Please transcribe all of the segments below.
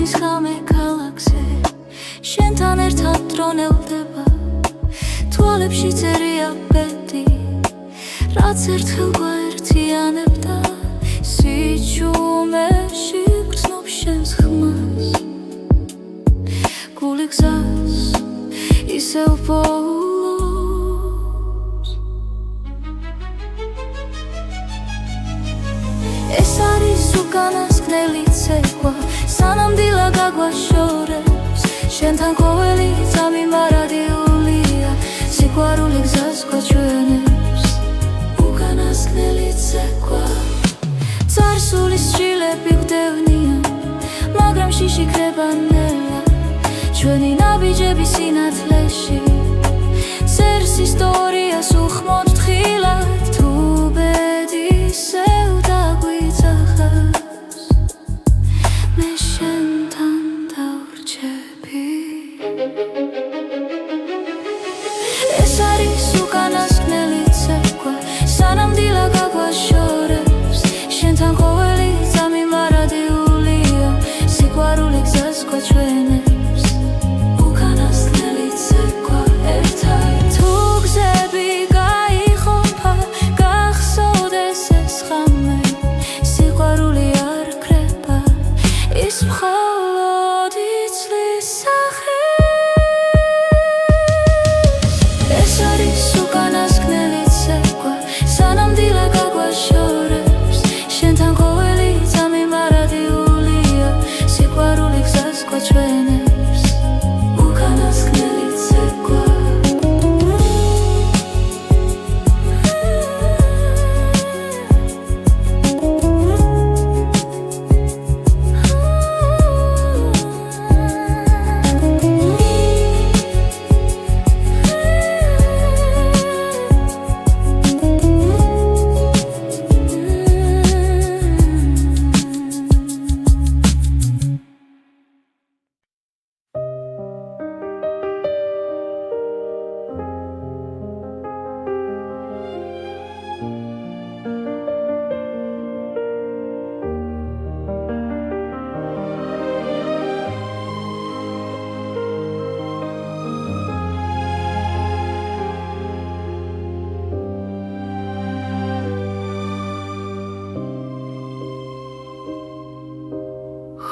უსმის ხამე ქალაქზე შენთან ერთად დრონელდება თვალებში წერია ბედი რაც ერთხელ გვაერთიანებდა სიჩუმეში გრძნობ შენს ხმას გული გზას ისევ პოულობს ეს არის უკანასკნელი ცეკვა სანამდვილად გაგვაშორებს შენთან ყოველი წამი მარადიულია სიყვარული გზას გვაჩვენებს უკანასკნელი ცეკვა წარსულის ჭილები გვდევნიან მაგრამ შიში ქრება ნელა ჩვენი ნაბიჯები სინათლეში წერს ისტორიას უხმოდ თხილად თუ ბედი ისევ დაგვიძახავს მე შენთან დავრჩები ეს არის უკანასკნელი ცეკვა სანამდვილად გაგვაშორებს შენთან ყოველი წამი მარადიულია სიყვარული გზას გვაჩვენებს უკანასკნელი ცეკვა ერთად თუ გზები გაიხოვა გახსოვდეს ეს ხამე სიყვარული არ ქრება ის მხოლოდ იცლის სახეს ეს არის უკანასკნელი ცეკვა სანამდვილად გაგვაშორებს შენთან ყოველი წამი მარადიულია სიყვარული გზას გვაჩვენებს უკანასკნელი ცეკვა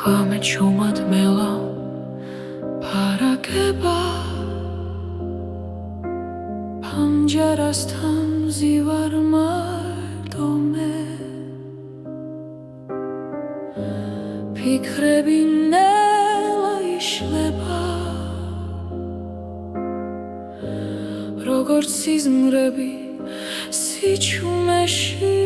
ხამე ჩუმად მელა ფარაგება პანჯარასთან მზივარ მარტო მე ფიქრები ნელა იშლება როგორც სიზმრები სიჩუმეში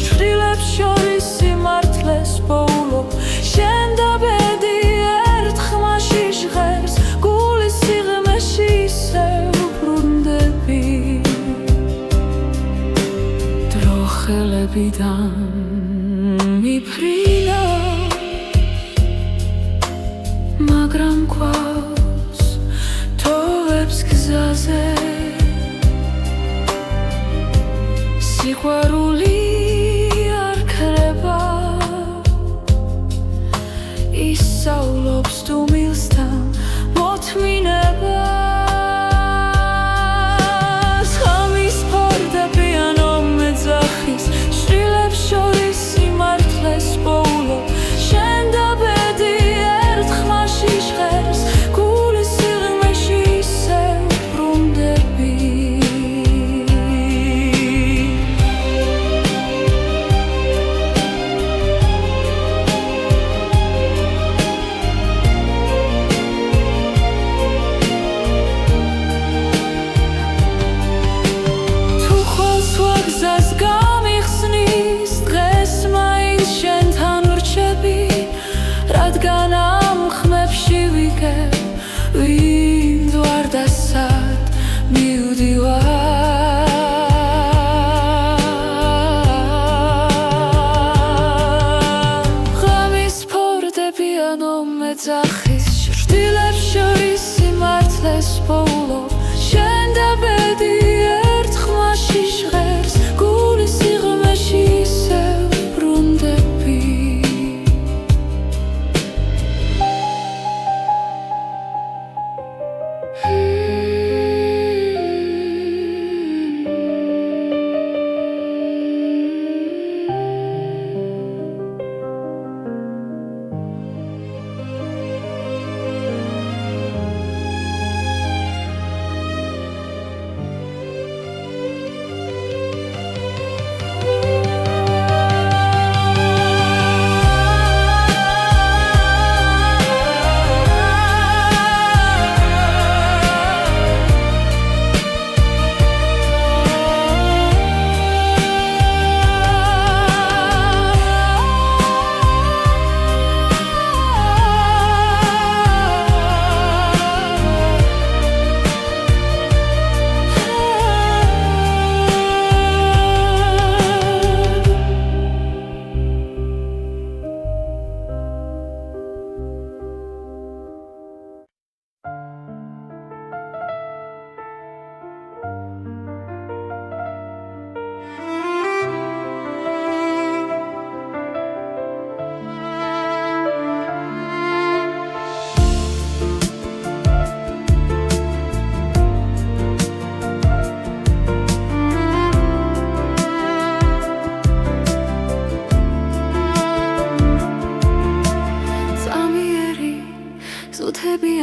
შვილებს შორის სიმართლეს პოულობ შენ და ბედი ერთ ხმაში ჟღერს გულის სიღრმეში ისევ ბრუნდები დრო ხელებიდან მიფრინა მაგრამ გვაქვს თოვებს გზაზე სიყვარული ისავლობს თუ მილსთან მოთმინებას ხამის ფარდები ანუ მეძახის შვილებს შორის სიმართლეს პოულობ შენ და ბედი ერთ ხმაში ჟღერს გულის სიღრმეში ისევ ბრუნდები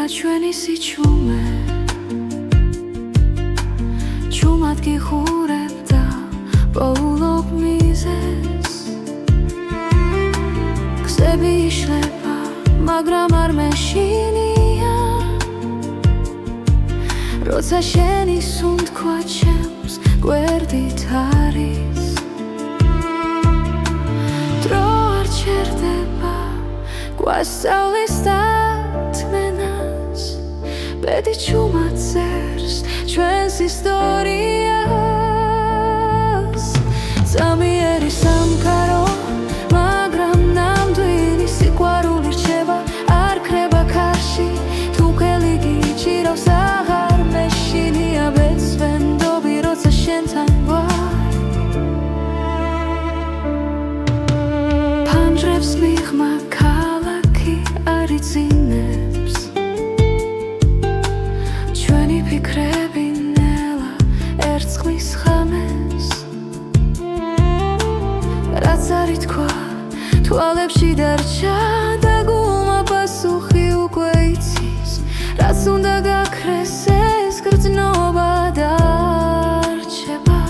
ჩვენი სიჩუმე ჩუმად გიხურებ და პოულობ მიზეს გზები იშლება მაგრამ არ მეშინია როცა შენი სუნთქვა ჩემს გვერდით არის დრო არ ჩერდება გვასწავლის დათმენას ბედი ჩუმად წერს ჩვენს ისტორიას ზამიერი სამყარო მაგრამ ნამდვილი სიყვარული რჩება არ ქრება ქარში თუ ხელი გიჭირავს აღარ მეშინია ბეცვენდობი როცა შენთან ვარ ფანჯრებს მიღმა ქალაქი არ იძინებს ჩვენი ფიქრები ნელა ერწყმის ხამეს რაც არ ითქვა თვალებში დარჩა და გულმა პასუხი უკვე იცის რაც უნდა გაქრეს ეს გრძნობა დარჩება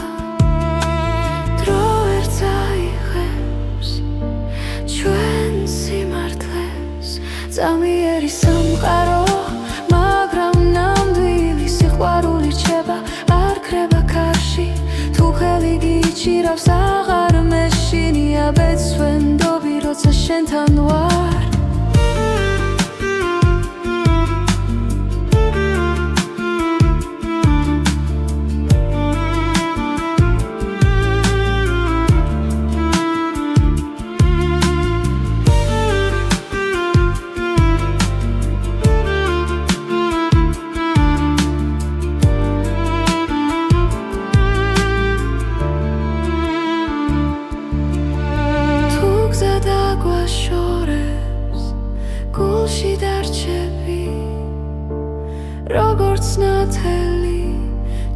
დრო ვერ წაიღებს ჩვენ სიმართლეს ზამიერი სამყარო მაგრამ ნამდვილი სიყვარული რჩება არ ქრება ქარში თუ ხელი გიჭირავს აღარ მეშინია ბეცვენდობი როცა შენთან ვარ გულში დარჩები როგორც ნათელი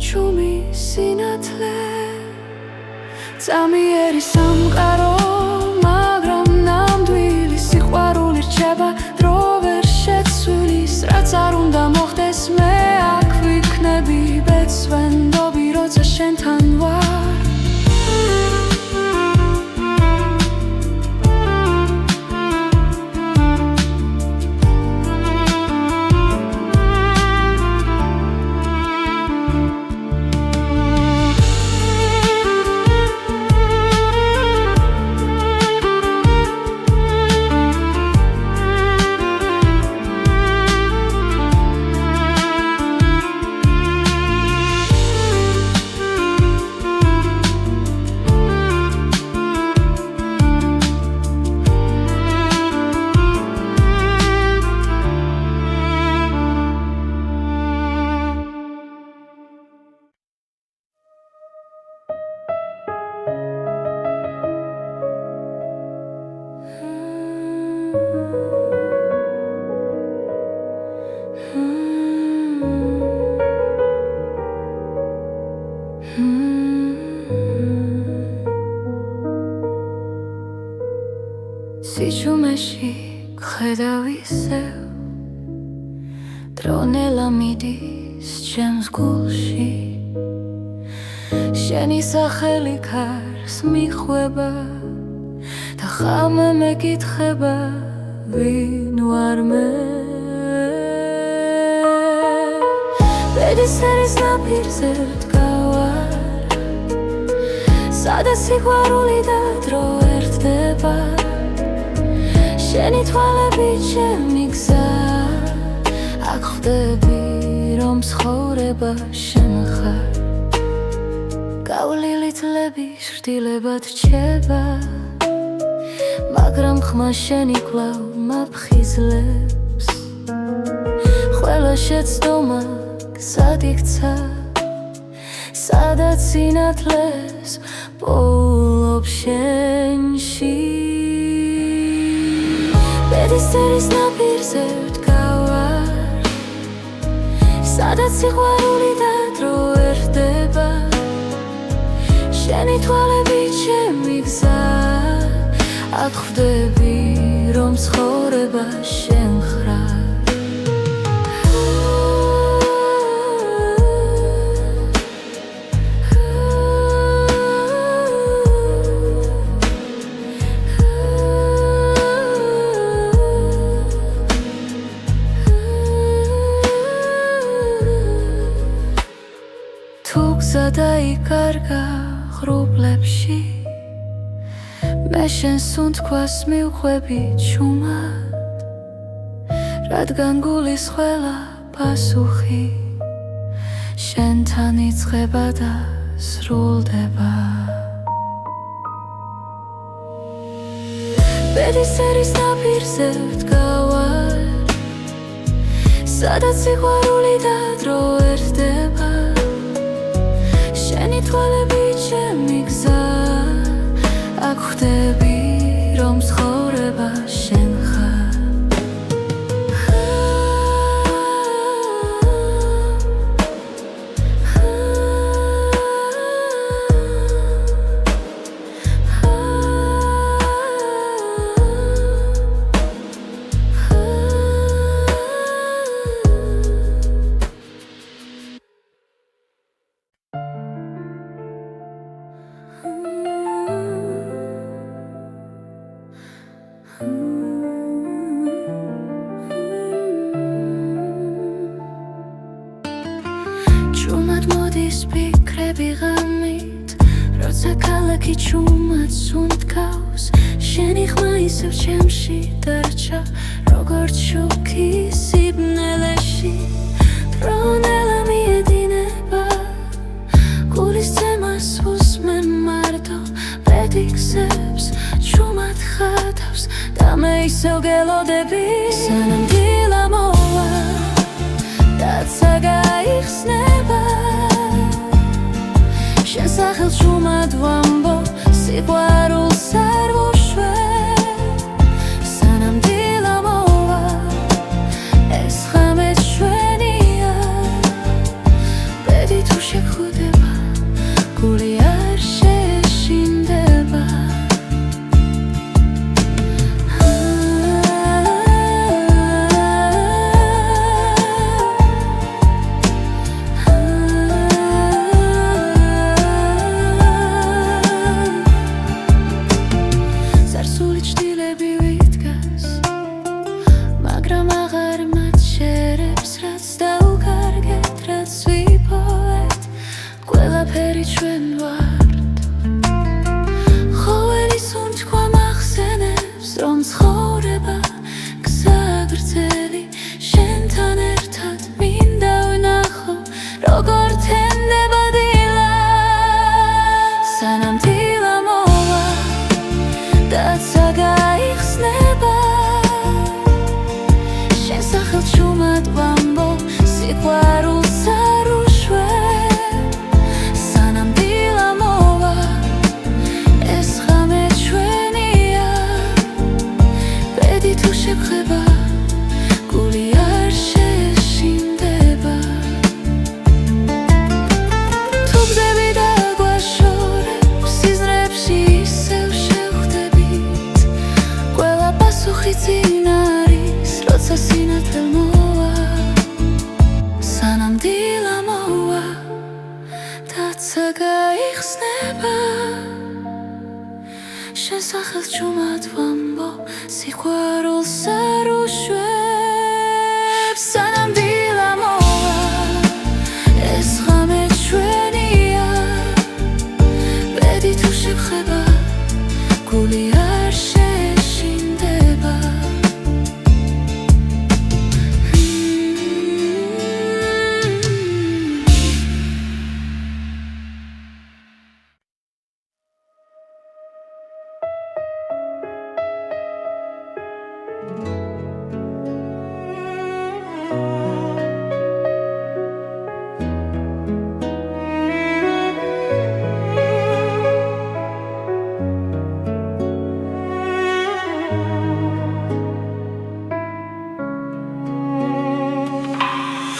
ჩუმი სინათლე ზამიერი სამყარო მაგრამ ნამდვილი სიყვარული რჩება დრო ვერ შეცვლის რაც არ უნდა მოხდეს მე აქ ვიქნები ბეცვენდობი როცა შენთან ვარ სიჩუმეში გხედავ ისევ დრონელა მიდის ჩემს გულში შენი სახელი ქარს მიხვება და ხამე მეკითხება ვინ ვარ მე ბედის ერის ნაპირზე ვდგავარ სადაც სიყვარული და დრო ერთდება შენი თვალები ჩემი გზა აქ ხვდები რომ ცხოვრება შენ ხარ გავლილი თლები შრდილებად რჩება მაგრამ ხმა შენი კვლავ მაფხიზლებს ყველა შეცდომა გზად იქცა სადაც სინათლეს პოულობ შენში ბედის ერის ნაპირზე ვდგავარ სადაც სიყვარული და დრო ერთდება შენი თვალები ჩემი გზა აქ ხვდები რომ ცხოვრება შენ ხარ მე შენს უთქვას მივხვები ჩუმად, რადგან გულის ყველა პასუხი შენთან იწყება და სრულდება. ბედისერის ნაპირზე ვდგავარ, სადაც სიყვარული და დრო ერთდება. შენი თვალები ჩემი გზა, აქ ხვდები რომ ცხოვრება შენ ხარ. ჩუმად მოდის ფიქრები ღამით, როცა ქალაქი ჩუმად სუნთქავს. შენი ხმა ისევ ჩემში დარჩა, როგორც შუქი სიბნელეში. პრონელა მიედინება, გულის ძემას უსმენ მარტო. პედიქსებს ჩუმად ხატავს და მე ისევ გელოდები, სანამ დილა მოვა დაცა გაიხსნება. შენ სახელს ჩუმად ვამბობ, სიყვარულს არ ვუშვებ. სანამ დილა მოვა, ეს ღამე ჩვენია. ბედი თუ შეგხვდება, გული არ შეშინდება. მაგრამ აღარ მაჩერებს, რაც დაუკარგეთ, რაც ვიპოვეთ, ყველაფერი ჩვენ ვართ. ყოველი სუნთქვა მახსენებს, რომ ცხოვრება გზა გრძელი. შენთან ერთად მინდა ვნახო, როგორ თენდება დილა. სანამ დილა მოვა, დაცა გაიხსნება. სახელს ჩუმად ვამბობ, სიყვარულს არ ვუშვებ. სანამ დილა მოვა, ეს ღამე ჩვენია. ბედი თუ შეგხვდება, გული არ შეშინდება. თუ გზები დაგვაშორებ, სიზმრებში ისევ შევხვდებით. ყველა პასუხი წინ არის, როცა სინათლე მოვა. სანამ დილა მოვა, დაცა გაიხსნება. შენ სახელს ჩუმად ვამბობ, სიყვარულს არ ვუშვებ. სანამ დილა მოვა, ეს ღამე ჩვენია. ბედი თუ შეგხვდება, გული არ შეშინდება.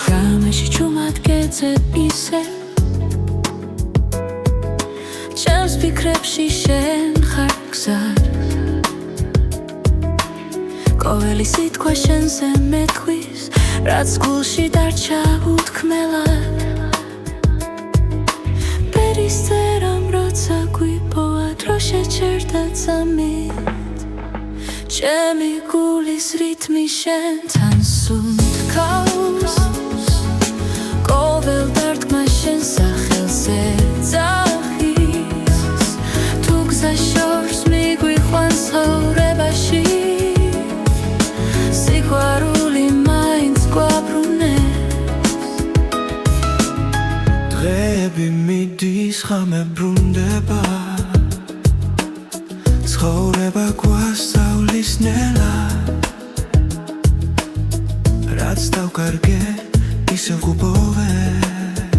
ღამეში ჩუმად გეძებ ისე, ჩემს ფიქრებში შენ ხარ გზად. ყოველი სიტყვა შენზე მეთქვის, რაც გულში დარჩა უთქმელად. ბედის წერამ როცა გვიპოვა, დრო შეჩერდა წამით. ჩემი გულის რითმი შენთან სუნთქავს. ყოველ დარტყმა შენ სახელზე ძახის. თუ გზა შორს მიგვიხ თვის ხამე ბრუნდება ცხოვრება გვასწავლის ნელა რაც დავკარგე ისევ გუბოვებს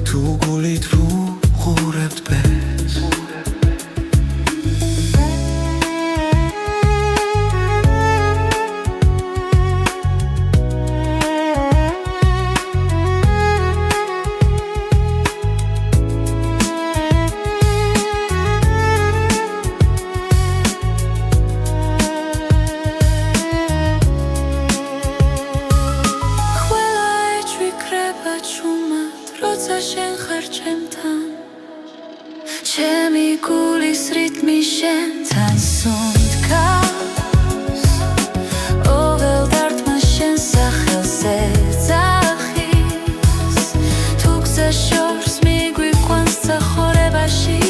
თუ გულით ვუყურებთ ბეს შენ ხარ ჩემთან ჩემი გულის რიტმი შენთან სუნთქავს ოღელ დარტმა შენ სახელს ეძახის თუ გზა შორს მიგვიყვანს სახორებაში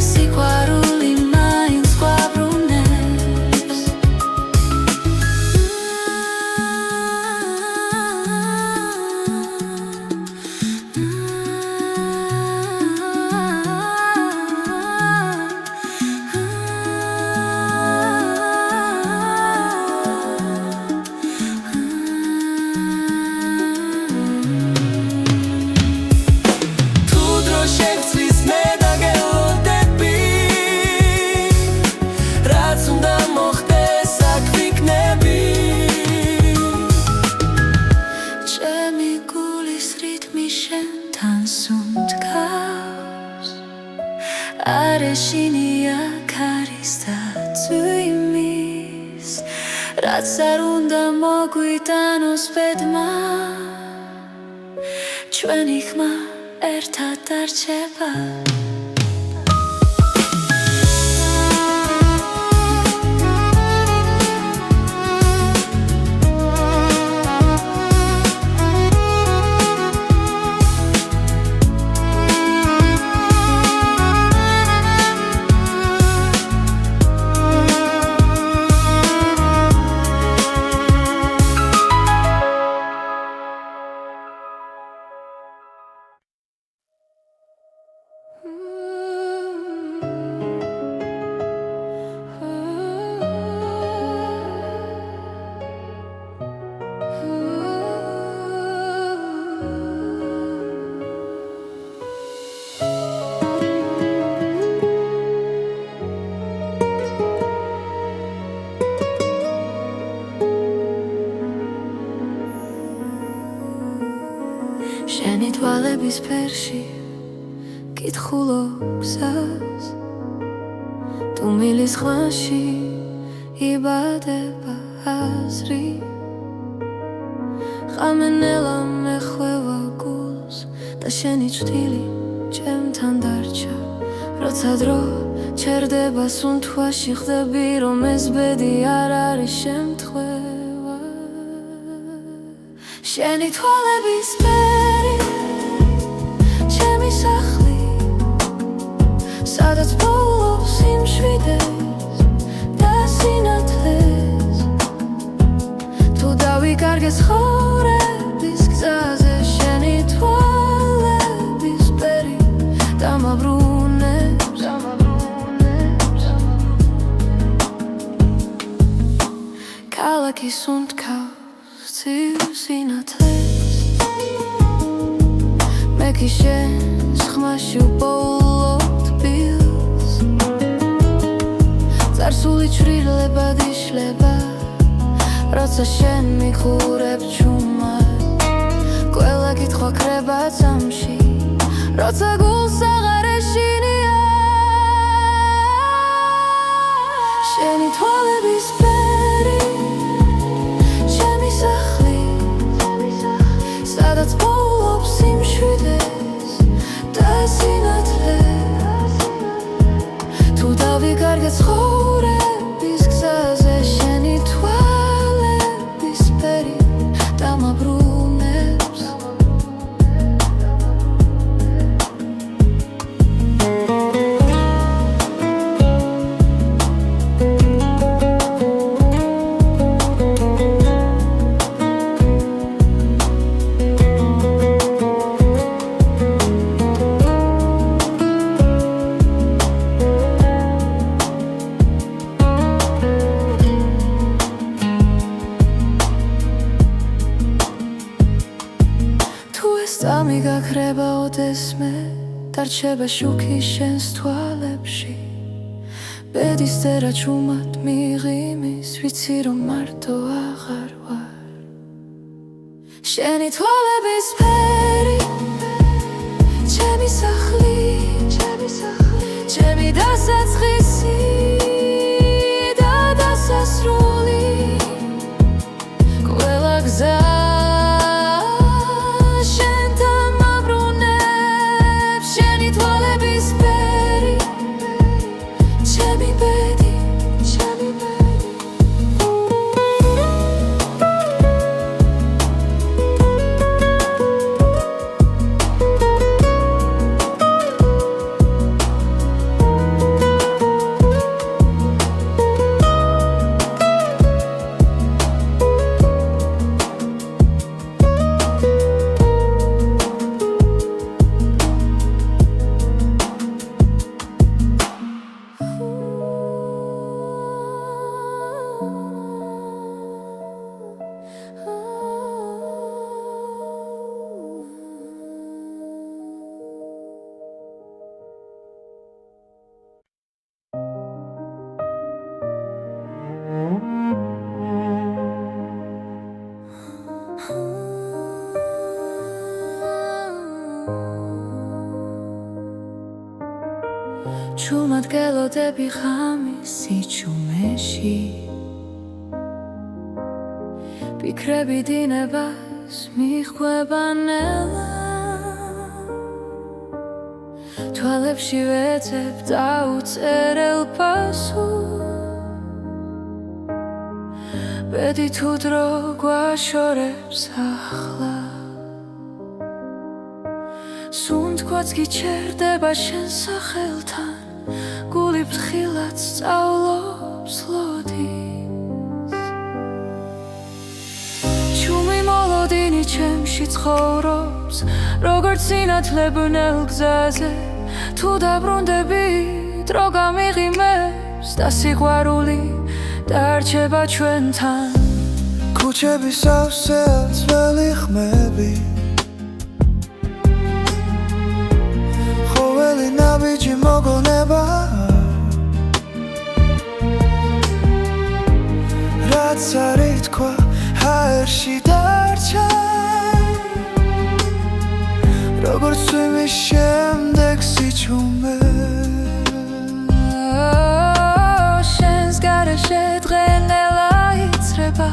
სიყვარული მაინც გვაბრუნებს არეშინია ქარის და წვიმის რაც არ უნდა მოგვიტანოს ბედმა ჩვენი ხმა ერთად დარჩება შენი თვალების ფერში კითხულობ გზას თუ მილის ხვანში იბადება აზრი ხამენელა მეხვევა გულს და შენი ჭრილი ჩემთან დარჩა როცა დრო ჩერდება სუნთქვაში ხდები რომ ეს ბედი არ არის შემთხვევა შენი თვალების ფერი ჩემი სახლი სადაც პოულობს სიმშვიდეს და სინათლეს თუ დავიკარგე ცხოვრების გზაზე შენი თვალების ფერი დამაბრუნებს ქალაქი სუნთქავს ცივ სინათლეს მე კი შენს ხმაში უპოულობ თბილს წარსული ჩრდილებად იშლება როცა შენ მიხურებ ჩუმად ყველა კითხვა ქრება წამში როცა გულს აღარ ეშინია შენი თვალების ფერი ჩემი სახლი სადაც პოულობს სიმშვიდეს და სინათლეს თუ დავიკარგე ცხოვრების გზაზე შენი თვალების ფერი დამაბრუნებს მიგაქრება ოდესმე დარჩება შუქი შენს თვალებში ბედის წერა ჩუმად მიღიმის ვიცი რომ მარტო აღარ ვარ შენი თვალების ფერი ჩემი სახლი ჩემი დასაწყისი და დასასრული ყველა გზა ჩუმად გელოდები ღამის სიჩუმეში ფიქრები დინებას მიხვება ნელა თვალებში ვეძებ დაუწერელ პასუხს ბედი თუ დრო გვაშორებს ახლა სუნთქვაც გიჩერდება შენ სახელთან გული ფრთხილად სწავლობს ლოდის ჩუმი მოლოდინი ჩემში ცხოვრობს როგორც სინათლებნელ გზაზე თუ დაბრუნდები დრო გამიღიმებს და სიყვარული დარჩება ჩვენთან ქუჩების სავსე ძველი ხმები ხოველი ნაბიჯი მოგონება რაც არის თქვა ჰაერში დარჩა როგორც წვიმის შემდეგ სიჩუმე შენს გარეშე დღენელა იცრება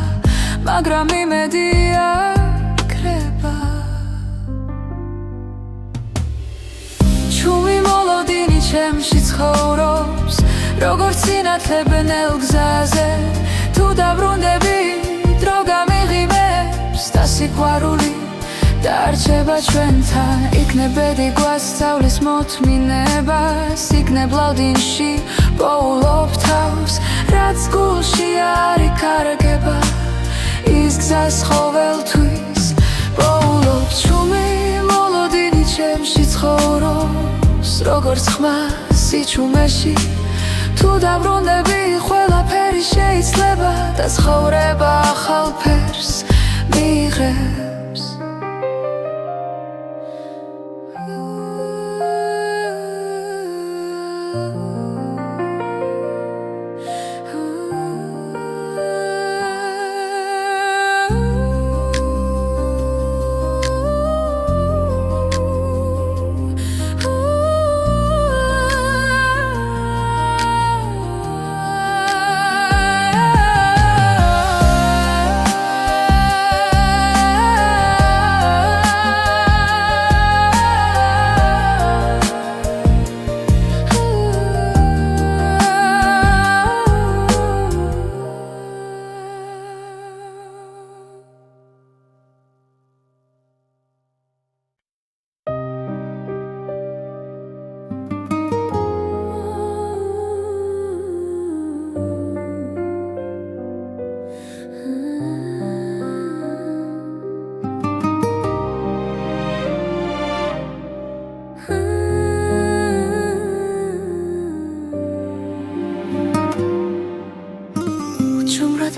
მაგრამ იმედი არ ქრება ჩუმი მოლოდინი ჩემში ცხოვრობს როგორც სინათლებნელ გზაზე თუ დაბრუნდები დრო გამიღიმებს და სიყვარული დარჩება ჩვენთან იქნებ ბედი გვასწავლის მოთმინებას იქნებ ლავდინში პოულობ თავს რაც გულში არ იკარგება ის გზას ყოველთვის პოულობ ჩუმი მოლოდინი ჩემში ცხოვრობს როგორც ხმა სიჩუმეში თუ დაბრუნდები ყველაფერი შეიძლება და ცხოვრება ახალ ფერს მიიღებს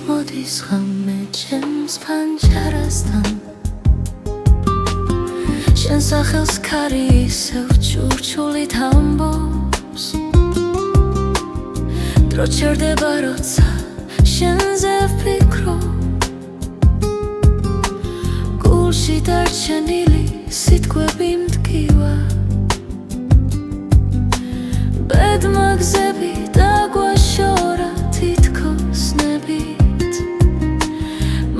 მოდის ღამე ჩემს ფანჯარასთან შენ სახელს ქარი ისევ ჩურჩულით ამბობს დრო ჩერდება როცა შენზე ვფიქრობ გულში დარჩენილი სიტყვები მტკივა ბედმა გზები დაგვაშორა თითქოს ნებით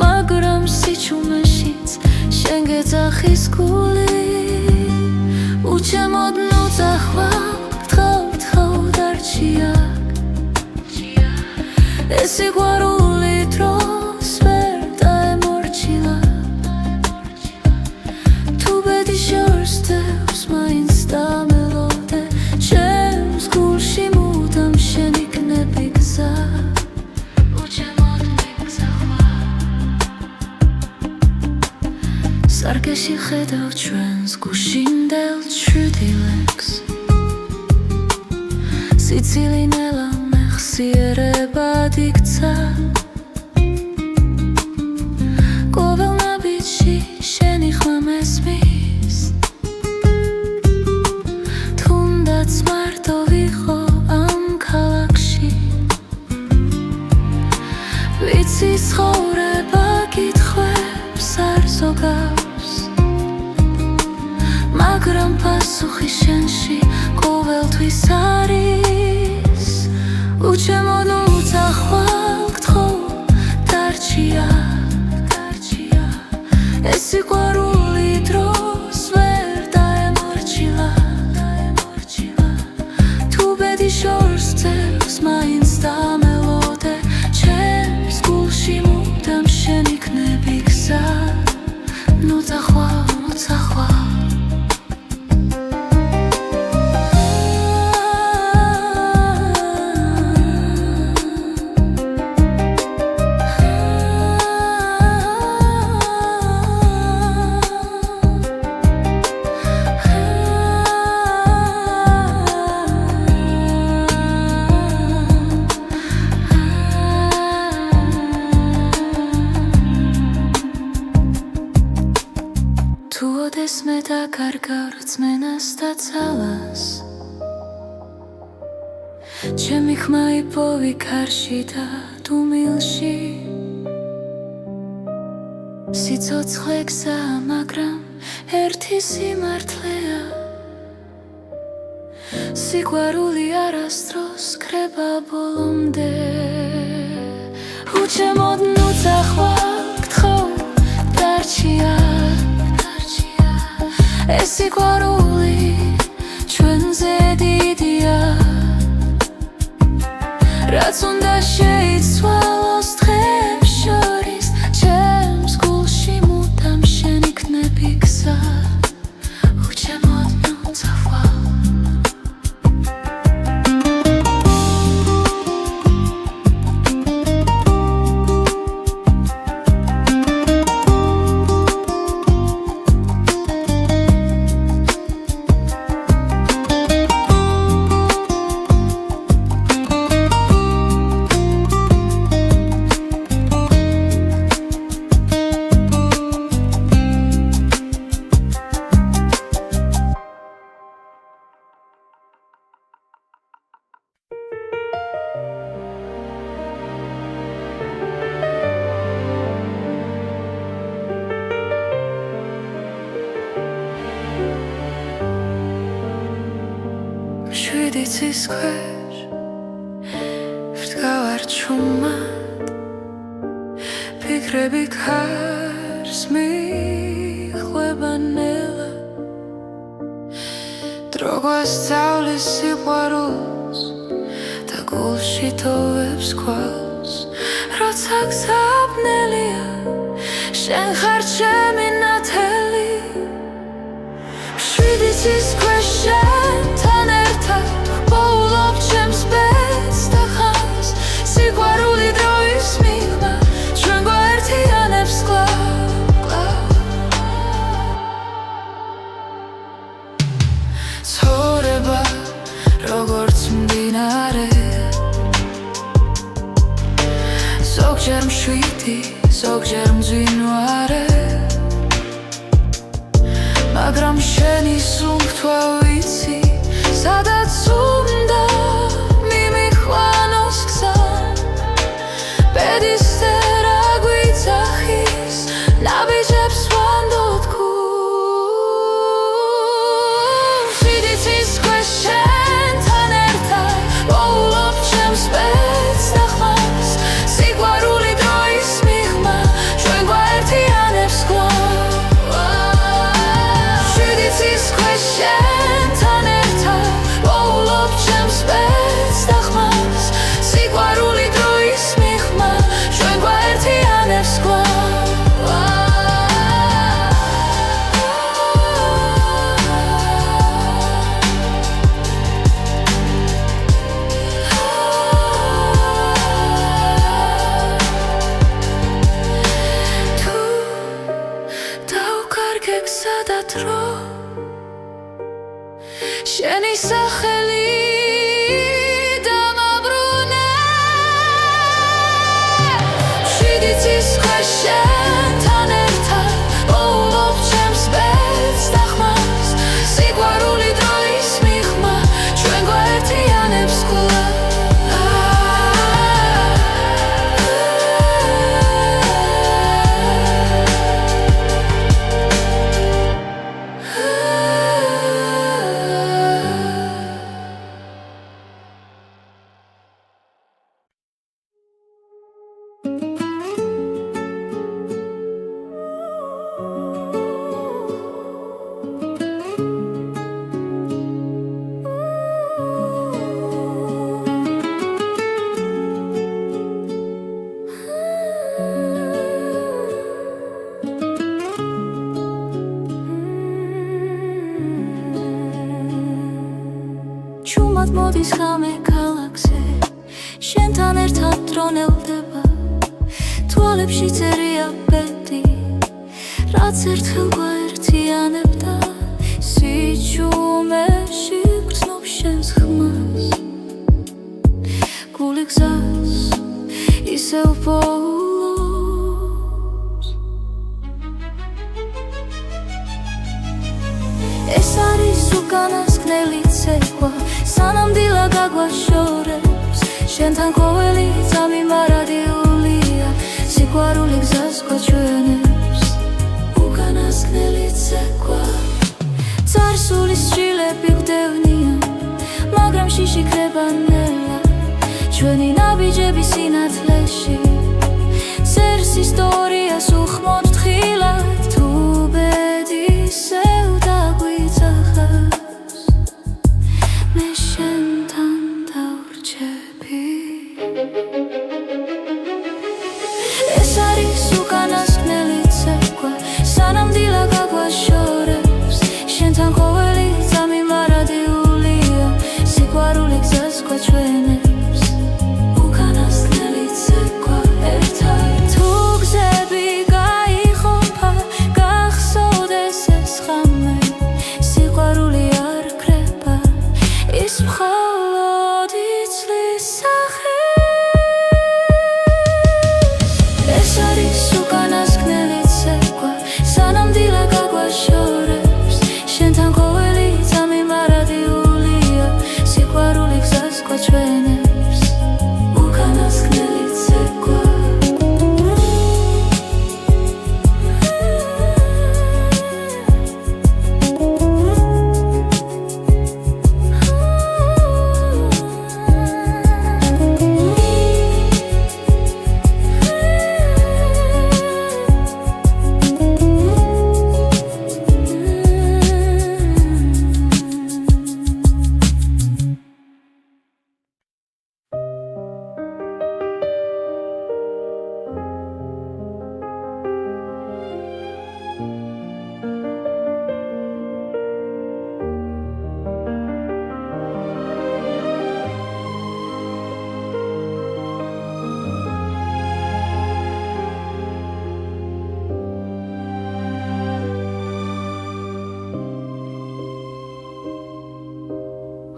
მაგრამ სიჩუმეშიც შენ გეძახის გული უჩემოდ ნუძახვალ თხავ დარჩიაკ ეს სიყვარული დროს ვერ დაემორჩილა თუ ბედი შორს დევს მაინც დამელოდე ჩემს გულში მუდამ შენ იქნები გზა უჩემოდ მიგზახვარ სარკეში ხედავ ჩვენს გუშინდელ ჩრდილებს სიცილი ნელა მეხსიერებად იქცა ყოველ ნაბიჯში შენი ხმა მესმის თუნდაც მარტო ვიყო ამ ქალაქში ვიცი ცხოვრება კითხვებს არ ზოგავს მაგრამ პასუხი შენში ყოველთვის არის უჩემოდ უძახვალ გთხოვ დარჩიაკ ეს სიყვარული დროს ვერ დაემორჩილა თუ ბედი შორს ძევს მაინც დამელოდე ჩემს გულში მუდამ შენ იქნები გზა ნუძახვალ ეს მე დაკარგავ რწმენას და ძალას ჩემი ხმა იპოვი ქარში და დუმილში სიცოცხლე გზაა მაგრამ ერთი სიმართლეა სიყვარული არასდროს ქრება ბოლომდე უჩემოდ ნუძახვალ გთხოვ დარჩიაკ ეს სიყვარული ჩვენზე დიდია რაც უნდა შეიცვალოს დღებს შორის ჩემს გულში მუდამ შენ იქნები გზა უჩემოდ ნუძახვალ შვიდიცის ქვეშ ვდგავარ ჩუმად ფიქრები ქარს მიხვება ნელა დრო გვასწავლის სიყვარულს და გულში თოვებს ქვალს როცა გზაბნელია შენ ხარ ჩემი ნათელი შვიდიცის ქვეშ შენთან ერთად ვპოულობ ჩემს ბედს და ხანს სიყვარული დროის მიღმა ჩვენ გვაერთიანებს კვლავ ცხოვრება როგორც მდინარე ზოგჯერ მშვიდი ზოგჯერ მძვინვარე მაგრამ შენი სუნთქვა ვიცი სადაც უნდა მიმიხვანოს გზა ბედის წერა გვიძახის ნაბიჯებს ვანდოთ გულს სიდიცის ქვეშ შენთან ერთად ვოულობ ჩემს ბედს და ხმას სიყვარული დროის მიღმა ჩვენ გვაერთიანებს კვლავ სიდიცის ქვეშ შენთან ერთად ვოულობ ჩემს ბედს და ხმას სიყვარული დროის მიღმა ჩვენ გვაერთიანებს კვლავ შენი სახელი დამაბრუნე შიდიცის ქვეშ შენთან ერთად ვოულობ ჩემს ბედს და ხმას სიყვარული დროის მიღმა ჩვენ გვაერთიანებს კვლავ ჩუმად მოდის ხამე ქალაქზე შენთან ერთად დრონელდება თვალებში წერია ბედი რაც ერთხელ გვაერთიანებდა სიჩუმეში გრძნობ შენს ხმას გული გზას ისევ პოულობს ეს არის უკანასკნელი ცეკვა სანამდვილად გაგვაშორებს შენთან ყოველი წამი მარადიულია სიყვარული გზას გვაჩვენებს უკანასკნელი ცეკვა წარსულის სჯილები გვდევნიან მაგრამ შიში ქრება ნელა ჩვენი ნაბიჯები სინათლეში წერს ისტორიას უხმოდ თხილად თუ ბედისევ დაგვიძახას მე შენთან დავრჩები ეს არის უკანასკნელი ცეკვა სანამდვილად გაგვაშორებს შენთან ყოველი წამი მარადიულია სიყვარული გზას გვაჩვენებს უკანასკნელი ცეკვა ერთად თუ გზები გაიხომფა გახსოვდეს ეს ხამე სიყვარული არ ქრება ის მხოლოდ იცლის სახეს ეს არის უკანასკნელი ცეკვა სანამდვილად გაგვაშორებს შენთან ყოველი წამი მარადიულია სიყვარული გზას გვაჩვენებს უკანასკნელი ცეკვა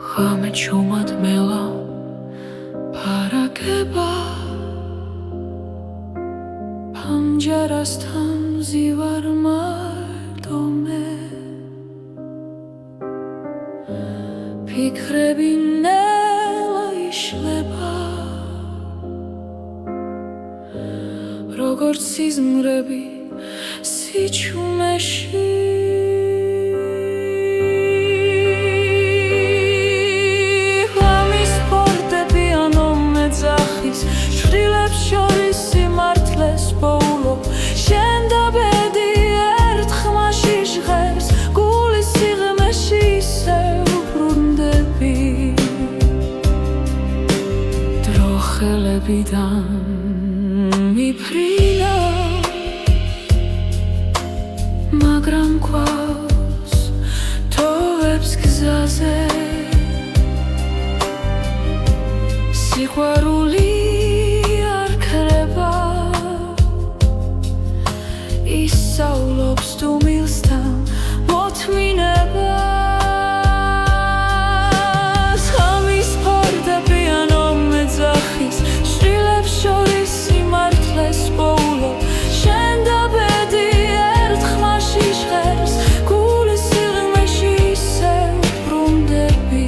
ხამე ჩუმად მელა ფარაგება ფამჯერასთან ზივარ მარტო მე როგორც სიზმრები სიჩუმეში ღამის ფორტეპიანო მეძახის შვილებს შორის სიმართლეს პოულობ შენ და ბედი ერთ ხმაში ჟღერს გულის სიღრმეში ისევ ბრუნდები დრო ხელებიდან მიფრინა მაგრამ გვაქვს თოვებს გზაზე სიყვარული არ ქრება ისავლობს დუმილს და მოთმინებას ღამის ფორტეპიანო მეძახის შვილებს შორის სიმართლეს პოულობ შენ და ბედი ერთ ხმაში ჟღერს გულის სიღრმეში ისევ ბრუნდები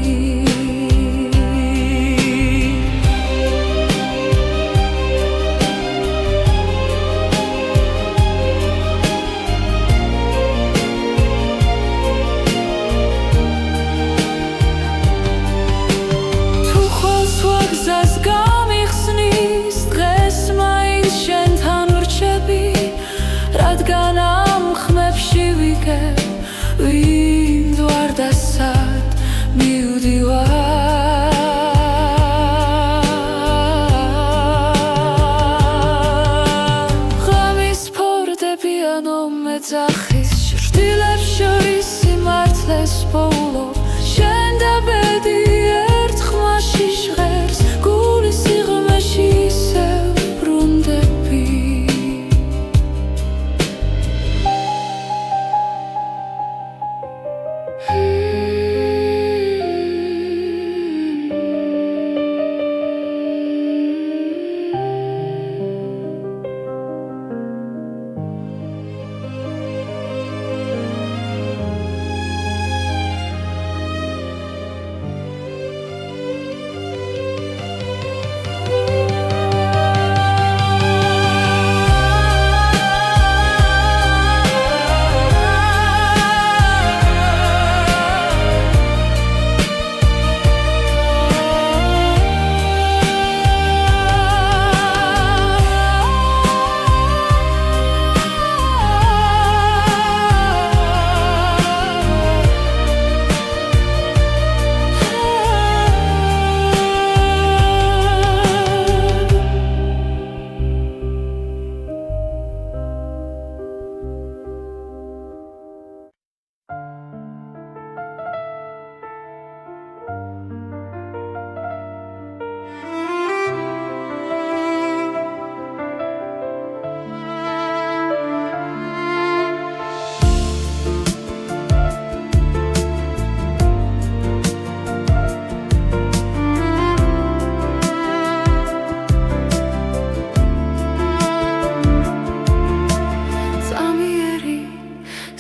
თუ ხოლს ვაგზას გამიხსნის დღეს მაინც შენთან ვრჩები რადგან ამ ხმებში ვიგებ ვინ ვარ და სად მივდივარ ღამის ფორტეპიანო მეძახის შვილებს შორის სიმართლეს პოულობ შენ და ბედი ერთ ხმაში ჟღერს გულის სიღრმეში ისევ ბრუნდები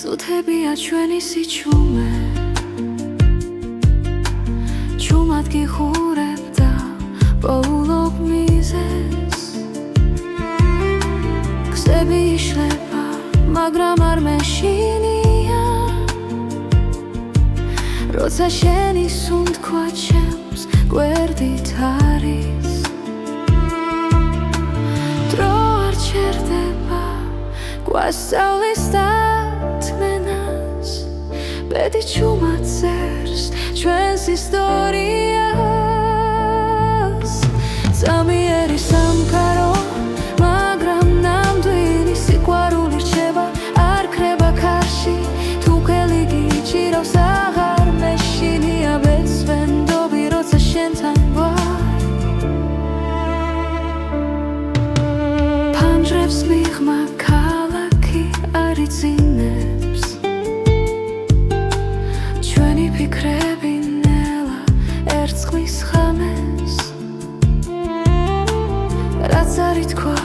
ზუთებია ჩვენი სიჩუმე ჩუმად გიხურებ და პოულობ მიზეს გზები იშლება მაგრამ არ მეშინია როცა შენი სუნთქვა ჩემს გვერდით არის დრო არ ჩერდება გვასწავლის დათმენას ბედი ჩუმად წერს ჩვენს ისტორიას ზამიერი სამყარო მაგრამ ნამდვილი სიყვარული რჩება არ ქრება ქარში თუ ხელი გიჭირავს აღარ მეშინია ბეწვენდობი როცა შენთან ვარ ფანჯრებს მიღმა ქალაქი არ იძინებს ჩვენი ფიქრები ნელა ერწყმის ხამეს რაც არ ითქვა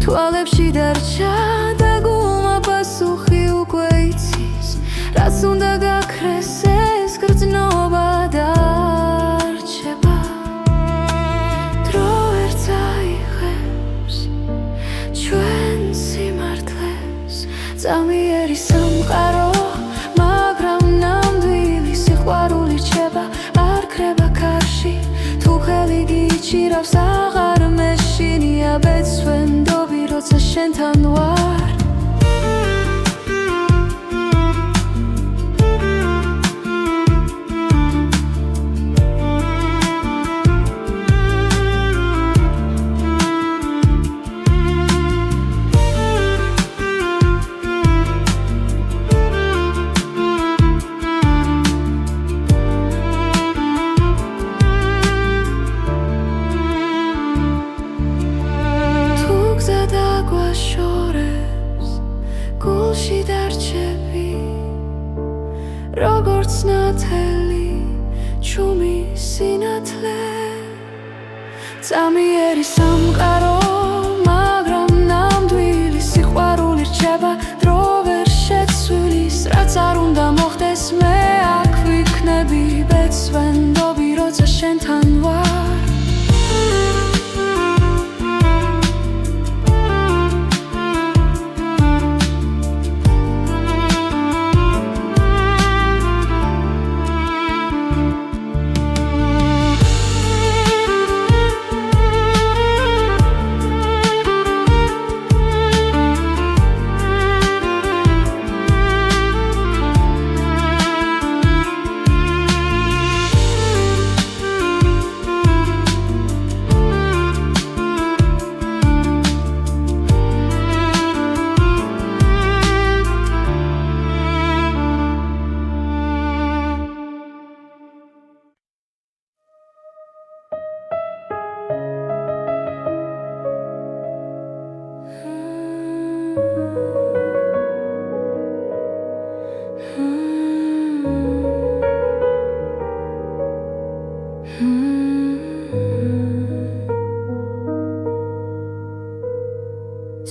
თვალებში დარჩა და გულმა პასუხი უკვე იცის რაც უნდა გაქრეს ეს გრძნობა დარჩება დრო ერთ წაიღებს ჩვენ მიჩირავს აღარ მეშინია ბეცვენდობი როცა შენთან ვარ გულში დარჩები როგორც ნათელი ჩუმი სინათლე წამიერი სამყარო მაგრამ ნამდვილი სიყვარული რჩება დრო ვერ შეცვლის რაც არ უნდა მოხდეს მე აქ ვიქნები ბეცვენდობი როცა შენთან ვარ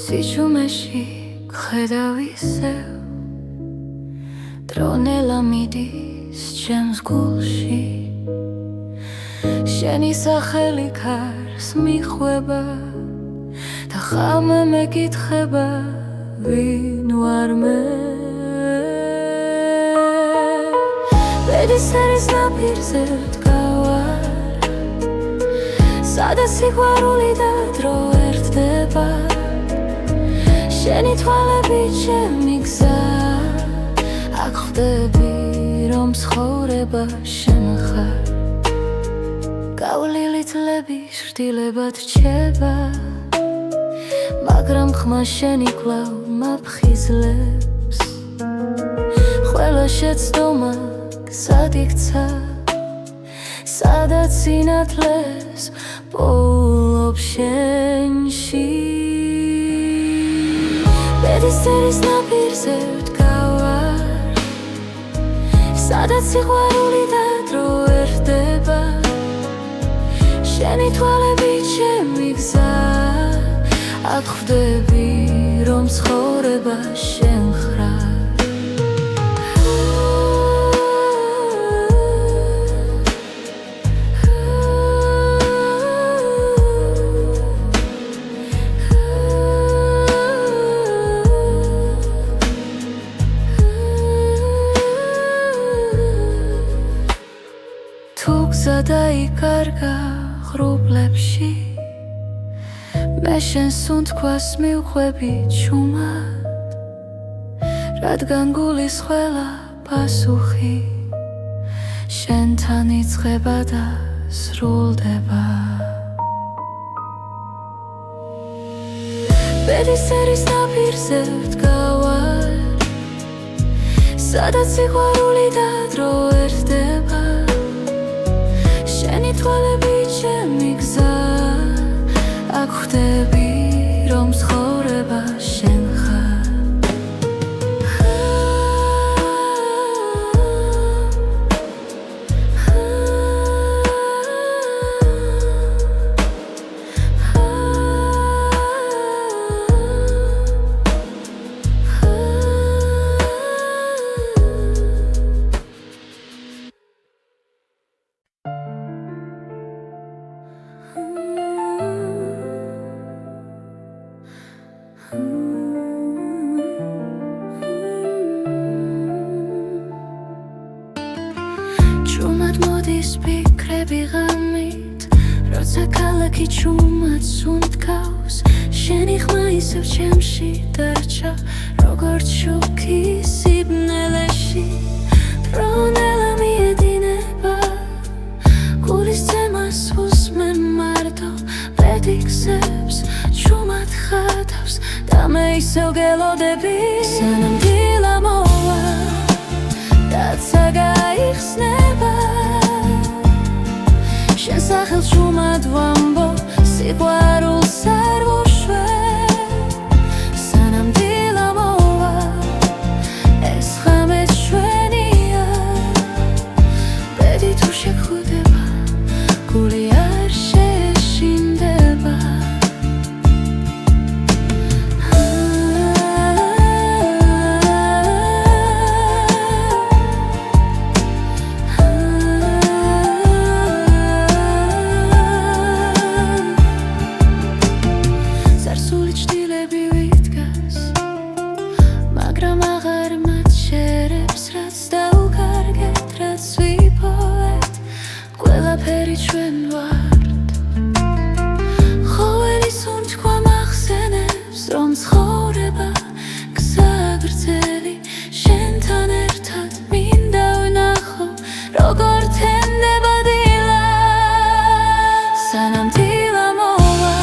სიჩუმეში გხედავ ისევ დრო ნელა მიდის ჩემს გულში შენი სახელი ქარს მიხვება და ხამე მეკითხება ვინ ვარ მე ბედისერის ნაპირზე ვდგავარ სადაც სიყვარული და დრო ერთდება შენი თვალები ჩემი გზა აქ ხვდები რომ ცხოვრება შენ ხარ გავლილი თლები შრდილებად რჩება მაგრამ ხმა შენი კვლავ მაფხიზლებს ყველა შეცდომა გზად იქცა სადაც სინათლეს პოულობ შენში ბედისერის ნაპირზე ვდგავარ სადაც სიყვარული და დრო ერთდება შენი თვალები ჩემი გზა აქ ხვდები რომ ცხოვრება შენ ხარ დაიკარგა ღრუბლებში მე შენს უნთქვას მივხვები ჩუმად რადგან გულის ყველა პასუხი შენთან იწყება და სრულდება ბედისერის ნაპირზე ვდგავარ სადაც სიყვარული და დრო ერთდება შენი თვალები ჩემი გზა აქ ხვდები რომ ცხოვრება შენ ხარ როცა ქალაქი ჩუმად სუნთქავს შენი ხმა ისევ ჩემში დარჩა როგორც შუქი სიბნელეში დრონელა მიედინება გულის ძემას უსმენ მარტო პედიქსებს ჩუმად ხატავს და მე ისევ გელოდები სანამ დილა მოვა დაცა გაიხსნება შენ სახელს ჩუმად ვამბო სიყვარულს არ ვუშვებ სანამ დილა მოვა ეს ღამე ჩვენია ბედი თუ შეგხვდება გული არ შეშინდება ჩვენ ვართ ხოველი სუნთქვა მახსენებს რომ ცხოვრება გზა გრძელი შენთან ერთად მინდა ვნახო როგორ თენდება დილა სანამ დილა მოვა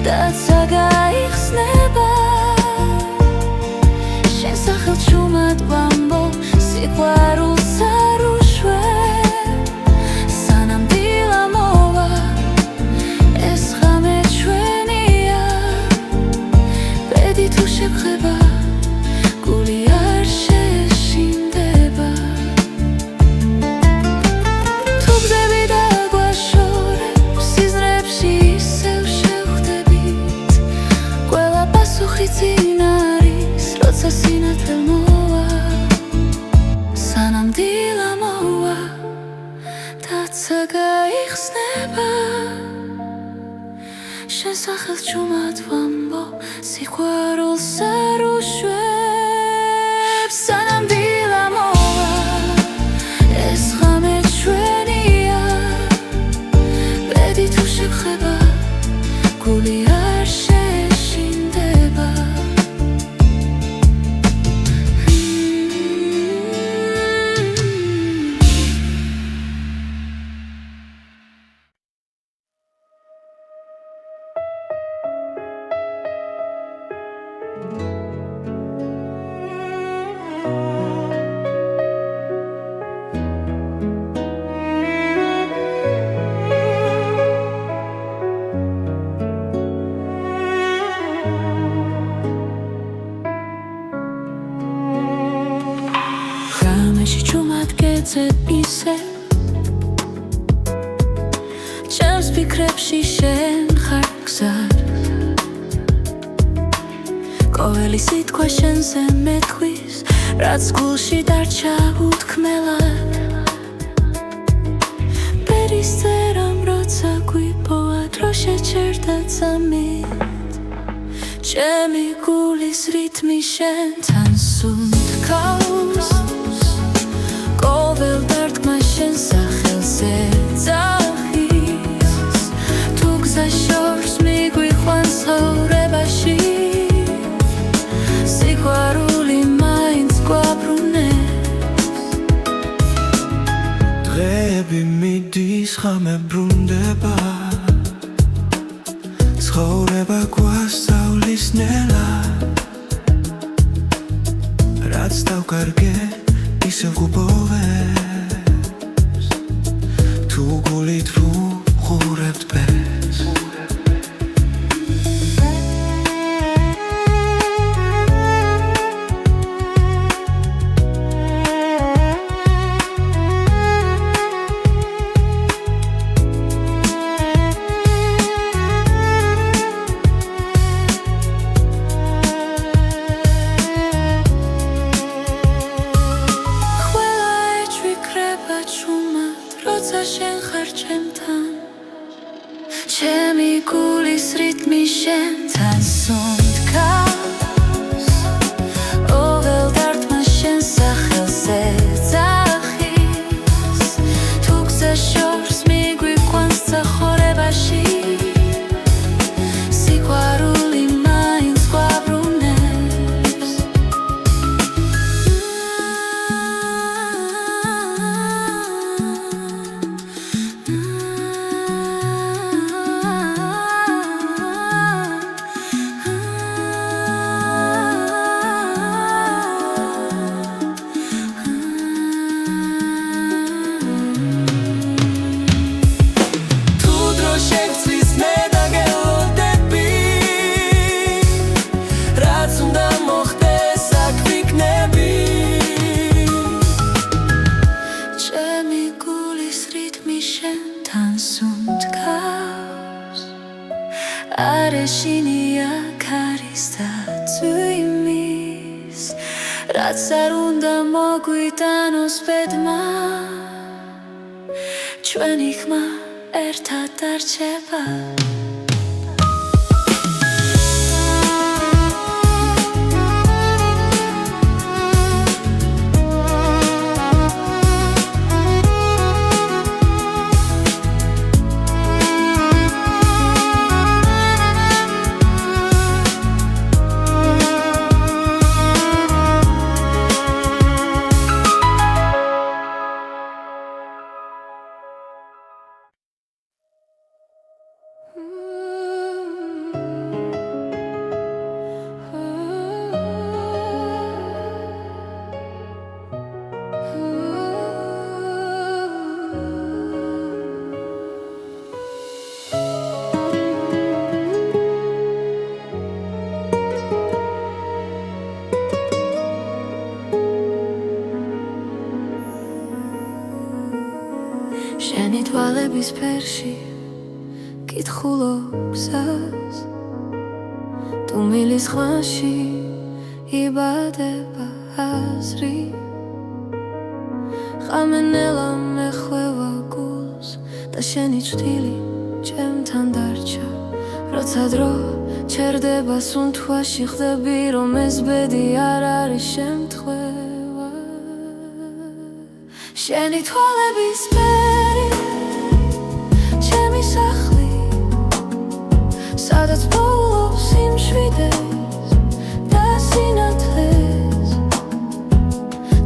დაცა გაიხსნება შენ სახელს ჩუმად ვამბო სიყვარულს არ ვუშვებ შეგხვდება გული არ შეშინდება თუ გზები დაგვაშორებ სიზმრებში ისევ შევხვდებით ყველა პასუხი წინ არის როცა სინათლე მოვა სანამ დილა მოვა დაცა გაიხსნება შენ სახელს ჩუმად ვამბო სიყვარულს არ ვუშვებ სანამ დილა მოვა ეს ღამე ჩვენია ბედი თუ შეგხვდება გული არ შეშინდება ჩუმად გეძებ ისე ჩემს ფიქრებში შენ ხარ გზად ყოველი სიტყვა შენზე მეთქვის რაც გულში დარჩა უთქმელად ბერის წერამ როცა გვიპოვა დრო შეჩერდა წამით ჩემი გულის რითმი შენთან სუნთქავს ყოველ დარტყმა შენ სახელს ეძახის თუ გზა შორს მიგვიყვანს ცხოვრებაში სიყვარული მაინც გვაბრუნებს დღეები მიდის ღამე ბრუნდება ცხოვრება გვასწავლის ნელა რაც დავკარგე ისევ გუბოვებს თუ გულით ვუყურებთ ბეს შენ ხარ ჩემთან ჩემი გულის რითმი შენთან სუნთქავს ყოველ დარტყმა შენ სახელს ეძახის თუ გზა შორს მიგვიყვანს ცხოვრება არეშინია ქარის და წვიმის რაც არ უნდა მოგვიტანოს ბედმა ჩვენი ხმა ერთად დარჩება შენი თვალების ფერში კითხულობ გზას თუ მილის ხმაში იბადება აზრი ხამენელა მეხვევა გულს და შენი ჭრილი ჩემთან დარჩა როცა დრო ჩერდება სუნთქვაში ხდები რომ ეს ბედი არ არის შემთხვევა შენი თვალების ფერი ჩემი სახლი სადაც პოულობს სიმშვიდეს და სინათლეს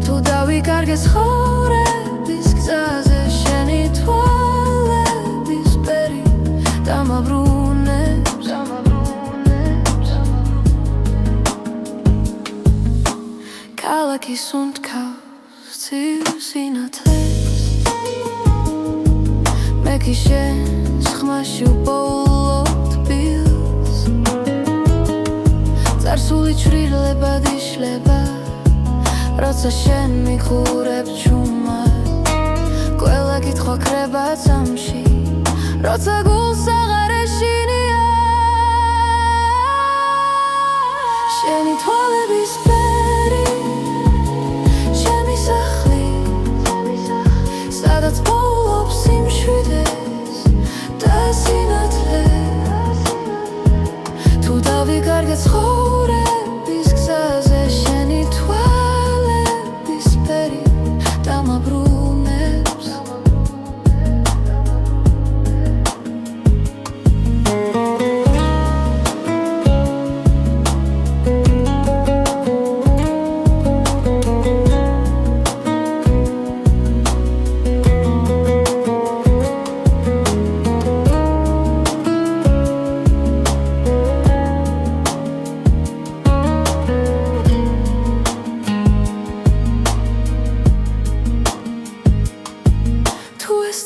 თუ დავიკარგე ცხოვრების გზაზე შენი თვალების ფერი დამაბრუნებს ქალაქის უნთქავს ცივ სინათლეს მე კი შენს ხმაში უპოულობ თბილს წარსული ჩრდილებად იშლება როცა შენ მიხურებ ჩუმად ყველა კითხვა ქრება წამში როცა გულს აღარ ეშინია შენი თვალების ფერი ჩემი სახლი სადაც პოულობს სიმშვიდეს და სინათლეს თუ დავიკარგე ცხოვრების გზაზე შენი თვალების ფერი დამაბრუნებს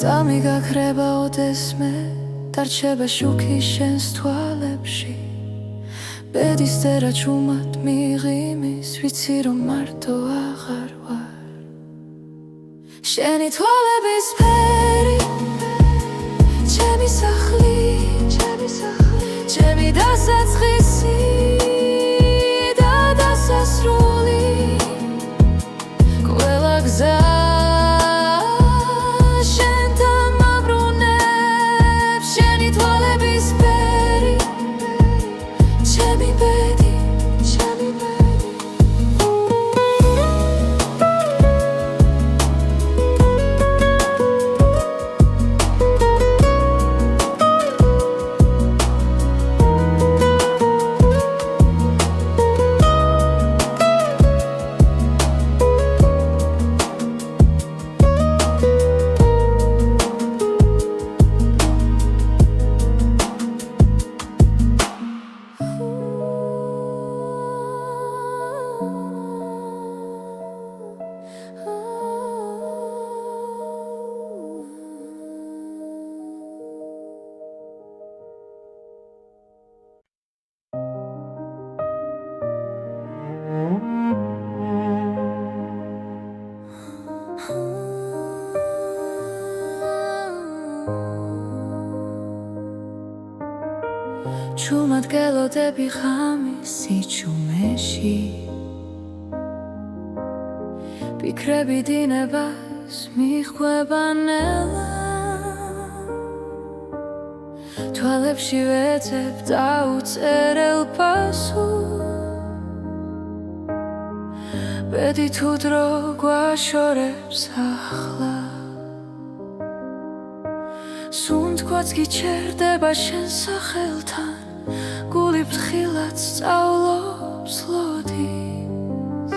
წამი გაქრება ოდესმე დარჩება შუქი შენს თვალებში ბედის წერა ჩუმად მიღიმის ვიცი რომ მარტო აღარ ვარ შენი თვალების ფერი ჩემი სახლი ჩემი დასაწყისი და დასასრული ყველა გზა ჩუმად გელოდები ღამის სიჩუმეში ფიქრები დინებას მიხვება ნელა თვალებში ვეძებ დაუწერელ პასუხს ბედი თუ დრო გვაშორებს ახლა სუნთქვაც გიჩერდება შენ სახელთან გული ფრთხილად სწავლობს ლოდის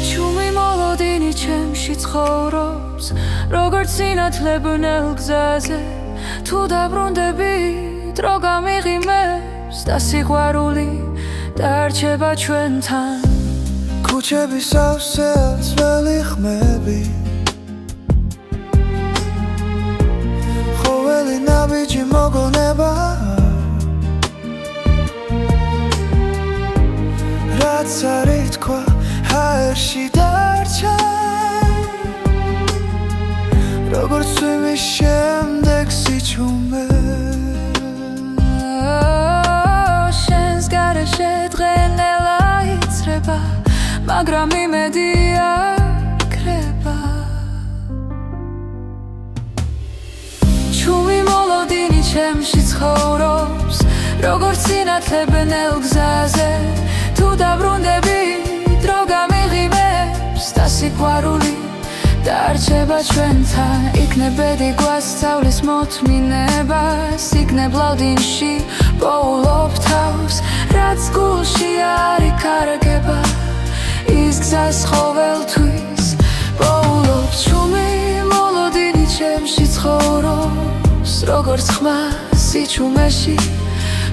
ჩუმი მოლოდინი ჩემში ცხოვრობს როგორც სინათლებნელ გზაზე თუ დაბრუნდები დრო გამიღიმებს და სიყვარული დარჩება ჩვენთან ქუჩების სავსე ძველი ხმები ხოველი ნაბიჯი მოგონება რაც არ ითქვა ჰაერში დარჩა როგორც წვიმის შემდეგ სიჩუმე შენს გარეშე დღენელა იცრება მაგრამ იმედი არ ქრება ჩუმი მოლოდინი ჩემში ცხოვრობს როგორც სინათლებნელ გზაზე თუ დაბრუნდები დრო გამიღიმებს და სიყვარული დარჩება ჩვენთან იქნებ ბედი გვასწავლის მოთმინებას იქნებ ლავდინში პოულობ თავს რაც გულში არ იკარგება ის გზას ყოველთვის პოულობ ჩუმი მოლოდინი ჩემში ცხოვრობს როგორც ხმა სიჩუმეში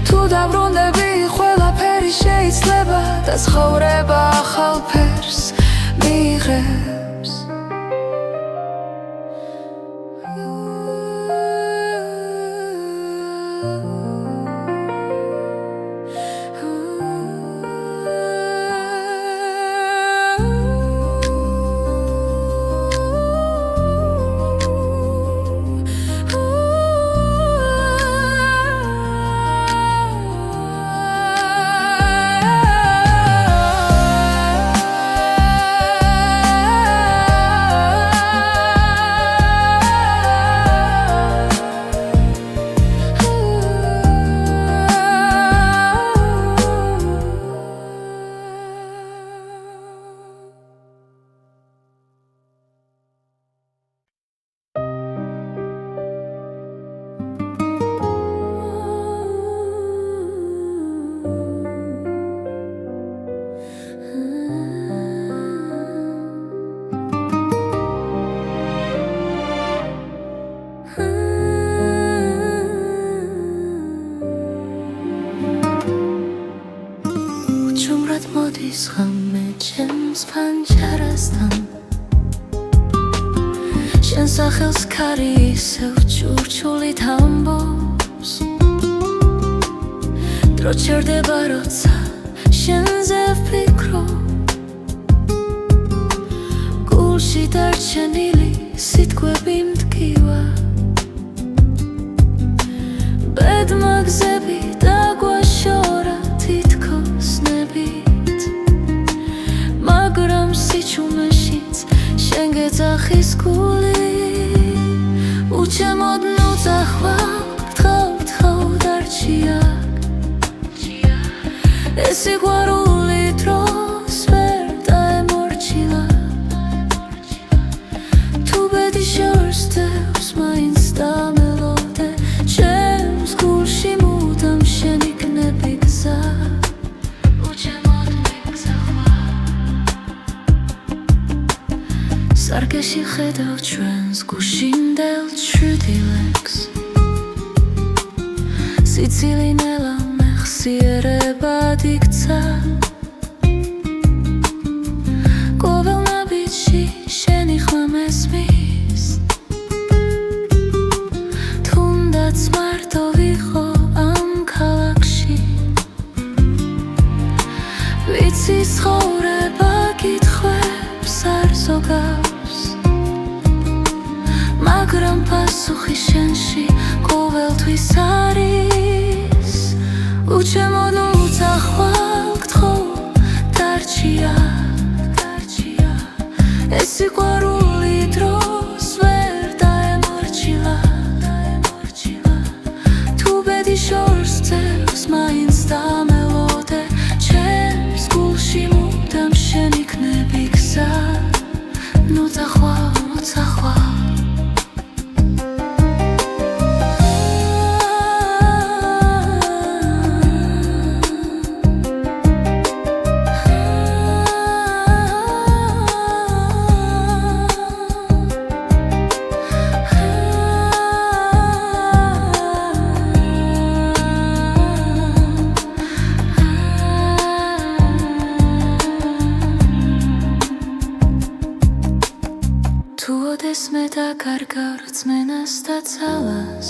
თუ დაბრუნდები ყველაფერი შეიძლება და ცხოვრება ახალ ფერს მიიღებს მოდის ღამე ჩემს ფანჯარასთან შენ სახელს ქარი ისევ ჩურჩულით ამბობს დრო ჩერდება როცა შენზე ვფიქრობ გულში დარჩენილი სიტყვები მტკივა ბედმა გზები დაგვაშორა თითქოს ნებით მაგრამ სიჩუმეშიც შენ გეძახის გული უჩემოდ ნუძახვალ თხავ დარჩია ეს სიყვარული დროს ვერ დაემორჩილა თუ ბედი შორსდევს მაინც დამელოდე ჩემს გულში მუდამ შენ იქნები გზა უჩემოდ მიგზახვარ სარკეში ხედავ ჩვენს გუშინდელ ჩრდილებს სიცილინელა მეხსიერებად იქცა ყოველ ნაბიჯში შენი ხმა მესმის თუნდაც მარტო ვიყო ამ ქალაქში ვიცი ცხოვრება კითხვებს არ ზოგავს მაგრამ პასუხი შენში ყოველ ყოველთვის არის უჩემოდ უცახვალ გთხოვ დარჩია ეს სიყვარული დროს ვერ დაემორჩილა თუ ბედი შორს წევს მაინც დამელოდე ჩემს გულში მუდამ შენ იქნები გზა ნუ წახვალ თუ ოდეს მე დაკარგავ რწმენას და ძალას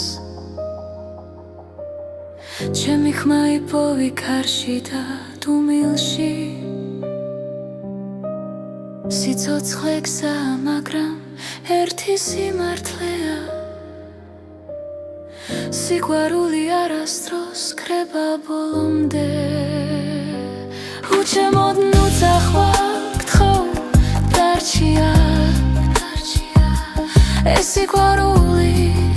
ჩემი ხმა იპოვი ქარში და დუმილში სიცოცხლე გზაა მაგრამ ერთი სიმართლეა სიყვარული არასდროს კრება ბოლომდე უჩემოდ ნუ წახვალ გთხოვ დარჩია ეს სიყვარული